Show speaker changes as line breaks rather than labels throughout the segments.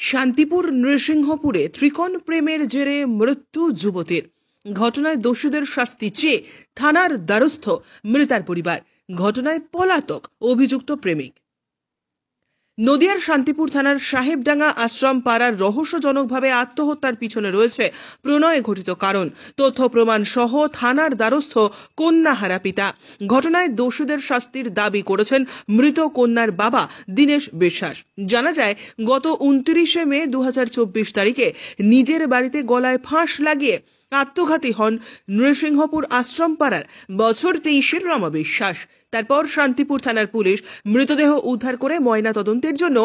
শান্তিপুর নৃসিংহপুরে ত্রিকোণ প্রেমের জেরে মৃত্যু যুবতীর। ঘটনায় দোষীদের শাস্তি চেয়ে থানার দ্বারস্থ মৃতার পরিবার। ঘটনায় পলাতক অভিযুক্ত প্রেমিক। নদিয়ার শান্তিপুর থানার সাহেবডাঙ্গা আশ্রম পাড়ার রহস্যজনকভাবে আত্মহত্যার পিছনে রয়েছে প্রণয়ে ঘটিত কারণ। তথ্য প্রমাণ সহ থানার দ্বারস্থ কন্যাহারা পিতা। ঘটনায় দোষীদের শাস্তির দাবি করেছেন মৃত কন্যার বাবা দীনেশ বিশ্বাস। জানা যায়, গত 29 মে 2024 তারিখে নিজের বাড়িতে গলায় ফাঁস লাগিয়ে আত্মঘাতী হন নৃসিংহপুর আশ্রম পাড়ার বছর 23-এর রমা বিশ্বাস। তারপর শান্তিপুর থানার পুলিশ মৃতদেহ উদ্ধার করে ময়না তদন্তের জন্য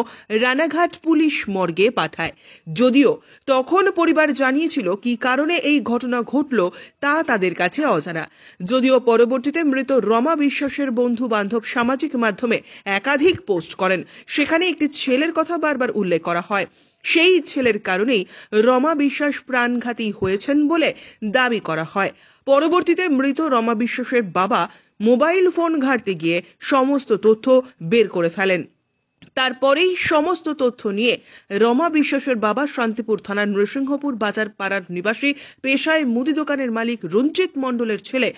রানাঘাট পুলিশ মর্গে পাঠায়। যদিও তখন পরিবার জানিয়েছিল কি কারণে এই ঘটনা ঘটল তা তাদের কাছে অজানা। যদিও পরবর্তীতে মৃত রমা বিশ্বাসের বন্ধু বান্ধব সামাজিক মাধ্যমে একাধিক পোস্ট করেন। সেখানে একটি ছেলের কথা বারবার উল্লেখ করা হয়। সেই ছেলের কারণেই রমা বিশ্বাস প্রাণঘাতী হয়েছেন বলে দাবি করা হয়। পরবর্তীতে মৃত রমা বিশ্বাসের বাবা মোবাইল ফোন ঘাঁটতে গিয়ে সমস্ত তথ্য বের করে ফেলেন। তারপরেই সমস্ত তথ্য নিয়ে রমা বিশ্বাসের বাবা শান্তিপুর থানার নৃসিংহপুর বাজার পাড়ার নিবাসী, পেশায় মুদি দোকানের মালিক রঞ্জিত মণ্ডলের ছেলে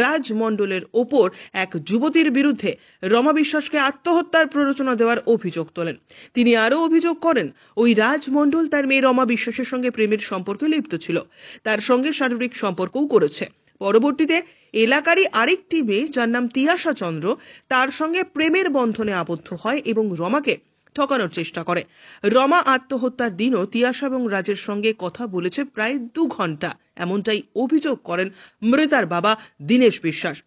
রাজ মণ্ডলের ওপর এক যুবতীর বিরুদ্ধে রমা বিশ্বাসকে আত্মহত্যার প্ররোচনা দেওয়ার অভিযোগ তোলেন। তিনি আরও অভিযোগ করেন, ওই রাজ মণ্ডল তার মেয়ে রমা বিশ্বাসের সঙ্গে প্রেমের সম্পর্কে লিপ্ত ছিল, তার সঙ্গে শারীরিক সম্পর্কও করেছে। পরবর্তীতে এলাকারই আরেকটি মেয়ে, যার নাম তিয়াশা চন্দ্র, তার সঙ্গে প্রেমের বন্ধনে আবদ্ধ হয় এবং রমাকে ঠকানোর চেষ্টা করে। রমা আত্মহত্যার দিনও তিয়াশা এবং রাজের সঙ্গে কথা বলেছে প্রায় 2 ঘন্টা, এমনটাই অভিযোগ করেন মৃতার বাবা দীনেশ বিশ্বাস।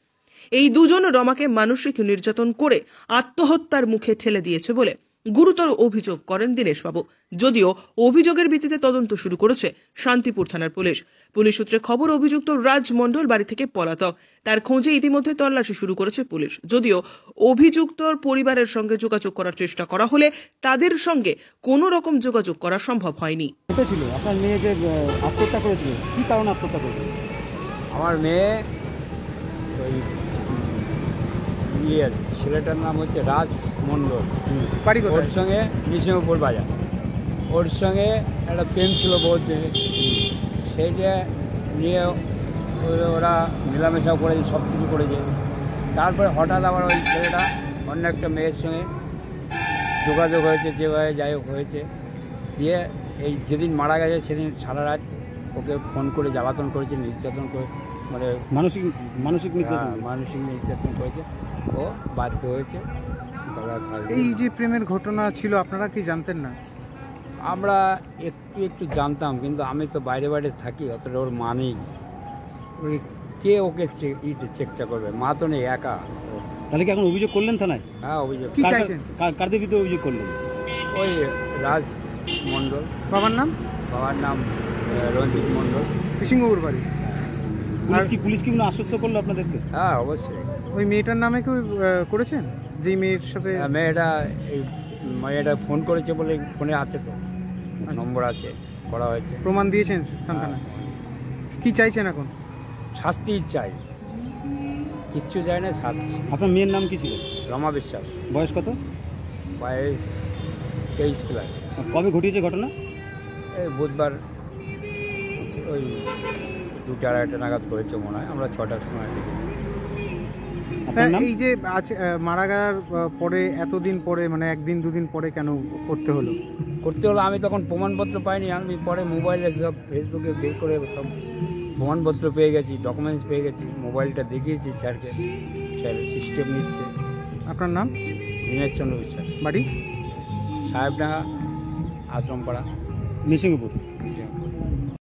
এই দুজন রমাকে মানসিক নির্যাতন করে আত্মহত্যার মুখে ঠেলে দিয়েছে বলে গুরুতর অভিযোগ করেন দীনেশবাবু। যদিও অভিযোগের ভিত্তিতে তদন্ত শুরু করেছে শান্তিপুর থানার পুলিশ। পুলিশ সূত্রে খবর, অভিযুক্ত রাজ মণ্ডল বাড়ি থেকে পলাতক। তার খোঁজে ইতিমধ্যে তল্লাশি শুরু করেছে পুলিশ। যদিও অভিযুক্তর পরিবারের সঙ্গে যোগাযোগ করার চেষ্টা করা হলে তাদের সঙ্গে কোনো রকম যোগাযোগ করা সম্ভব হয়নি।
ছিল আপনার মেয়ে যে আত্মহত্যা করেছিল, কি কারণে আত্মহত্যা করেছিল?
আমার মেয়ে ওই ছেলেটার নাম হচ্ছে রাজ মণ্ডল, ওর সঙ্গে নৃসিংহপুর বাজার, ওর সঙ্গে একটা প্রেম ছিল বহুত দিনে। সেইটা নিয়ে ওরা মেলামেশাও করেছে, সব কিছু করেছে। তারপরে হঠাৎ আবার ওই ছেলেটা অন্য একটা মেয়ের সঙ্গে যোগাযোগ হয়েছে, যেভাবে যাই হোক হয়েছে। দিয়ে এই যেদিন মারা গেছে সেদিন সারা রাত ওকে ফোন করে জ্বালাতন করেছে, নির্যাতন করে, মানে মানসিক নির্যাতন করেছে। ও বাধ্য হয়েছে।
এই যে প্রেমের ঘটনা ছিল, আপনারা কি জানতেন না?
আমরা একটু জানতাম, কিন্তু আমি তো বাইরে বাইরে থাকি, অতটা ওর মা নেই। কে ওকে চেকটা করবে? মা তো নেই, একা।
তাহলে কি এখন অভিযোগ করলেন থানায়?
হ্যাঁ, অভিযোগ।
কি চাইছেন? কাদের বিরুদ্ধে অভিযোগ করলেন?
ওই রাজ মণ্ডল।
বাবার নাম?
বাবার নাম রঞ্জিত মণ্ডল।
নৃসিংহপুর বাড়ি। পুলিশ কি কোনো আশ্বস্ত করলো আপনাদেরকে?
হ্যাঁ, অবশ্যই।
ওই মেয়েটার নামে কেউ করেছেন? যেই মেয়ের সাথে
মেয়েটা ফোন করেছে বলে ফোনে আছে, তো নম্বর আছে, করা হয়েছে।
প্রমাণ দিয়েছেন থানায়? কি চাইছেন এখন?
শাস্তি চাই, কিচ্ছু চাই না, শাস্তি।
আপনার মেয়ের নাম কি ছিল?
রমা বিশ্বাস।
বয়স কত?
বয়স 23+।
কবে ঘটিয়েছে ঘটনা?
এই বুধবার ওই 2-2:30 নাগাদ হয়েছে মনে হয়। আমরা 6টার সময় দেখেছি।
এই যে আজ মারা যাওয়ার পরে, এতদিন পরে, মানে 1-2 দিন পরে কেন করতে হলো?
আমি তখন প্রমাণপত্র পাইনি। আমি পরে মোবাইলে সব ফেসবুকে বের করে সব প্রমাণপত্র পেয়ে গেছি, ডকুমেন্টস পেয়ে গেছি। মোবাইলটা দেখিয়েছি স্যারকে, স্যার স্টেপ নিচ্ছে।
আপনার নাম?
দীনেশ চন্দ্র বিশ্বাস।
বাড়ি?
সাহেবডাঙ্গা আশ্রমপাড়া,
নৃসিংহপুর।